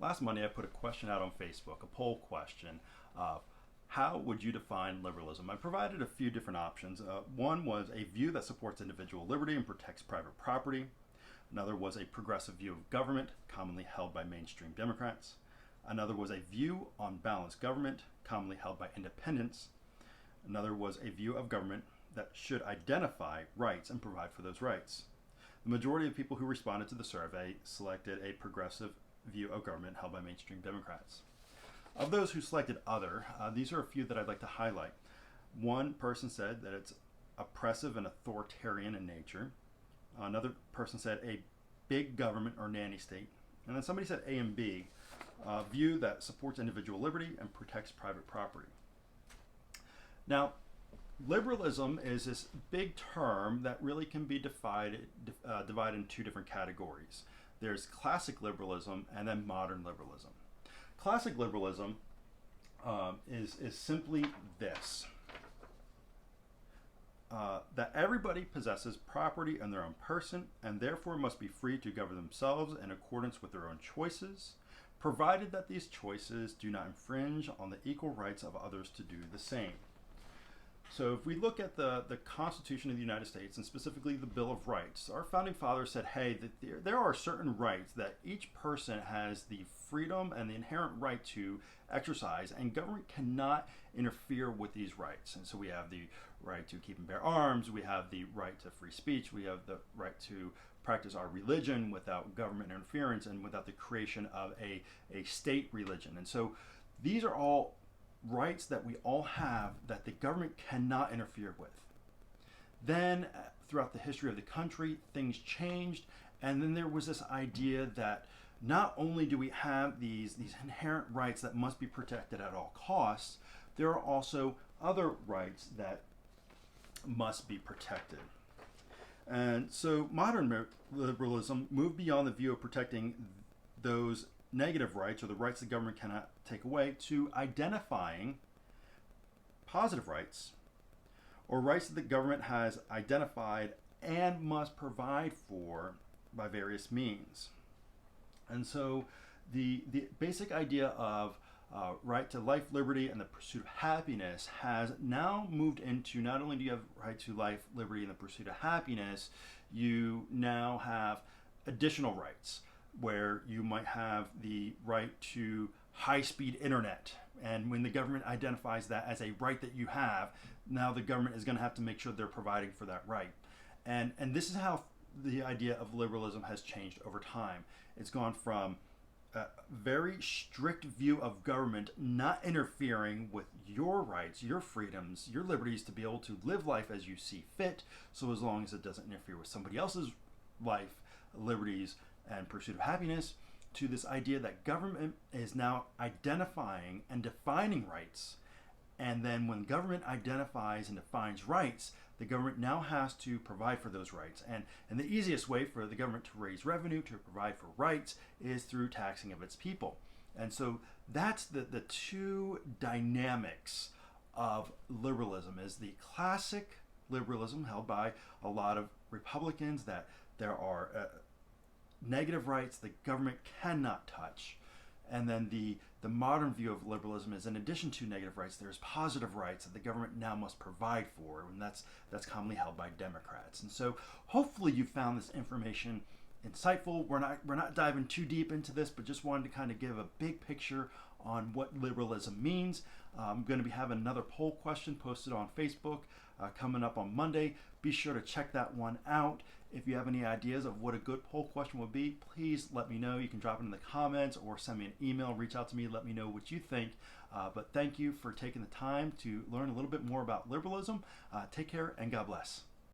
Last Monday, I put a question out on Facebook, a poll question of how would you define liberalism? I provided a few different options. One was a view that supports individual liberty and protects private property. Another was a progressive view of government, commonly held by mainstream Democrats. Another was a view on balanced government, commonly held by independents. Another was a view of government that should identify rights and provide for those rights. The majority of people who responded to the survey selected a progressive view of government held by mainstream Democrats. Of those who selected other, these are a few that I'd like to highlight. One person said that it's oppressive and authoritarian in nature. Another person said a big government or nanny state. And then somebody said A and B, a view that supports individual liberty and protects private property. Now, liberalism is this big term that really can be divided in two different categories. There's classic liberalism and then modern liberalism. Classic liberalism is simply this, that everybody possesses property in their own person and therefore must be free to govern themselves in accordance with their own choices, provided that these choices do not infringe on the equal rights of others to do the same. So if we look at the Constitution of the United States, and specifically the Bill of Rights, our founding fathers said, hey, that there are certain rights that each person has the freedom and the inherent right to exercise, and government cannot interfere with these rights. And so we have the right to keep and bear arms, we have the right to free speech, we have the right to practice our religion without government interference and without the creation of a state religion. And so these are all rights that we all have that the government cannot interfere with. Then, throughout the history of the country, things changed, and then there was this idea that not only do we have these inherent rights that must be protected at all costs, there are also other rights that must be protected. And so modern liberalism moved beyond the view of protecting those negative rights, or the rights the government cannot take away, to identifying positive rights, or rights that the government has identified and must provide for by various means. And so the basic idea of right to life, liberty, and the pursuit of happiness has now moved into, not only do you have right to life, liberty, and the pursuit of happiness, you now have additional rights, where you might have the right to high-speed internet. And when the government identifies that as a right that you have, now the government is going to have to make sure they're providing for that right. And this is how the idea of liberalism has changed over time. It's gone from a very strict view of government not interfering with your rights, your freedoms, your liberties to be able to live life as you see fit, so as long as it doesn't interfere with somebody else's life, liberties, and pursuit of happiness, to this idea that government is now identifying and defining rights. And then when government identifies and defines rights, the government now has to provide for those rights. And the easiest way for the government to raise revenue, to provide for rights, is through taxing of its people. And so that's the two dynamics of liberalism, is the classic liberalism held by a lot of Republicans, that there are negative rights the government cannot touch. And then the modern view of liberalism is, in addition to negative rights, there's positive rights that the government now must provide for, and that's commonly held by Democrats. And so hopefully you found this information insightful. We're not diving too deep into this, but just wanted to kind of give a big picture on what liberalism means. I'm going to be having another poll question posted on Facebook coming up on Monday. Be sure to check that one out. If you have any ideas of what a good poll question would be, please let me know. You can drop it in the comments or send me an email, reach out to me, let me know what you think. But thank you for taking the time to learn a little bit more about liberalism. Take care and God bless.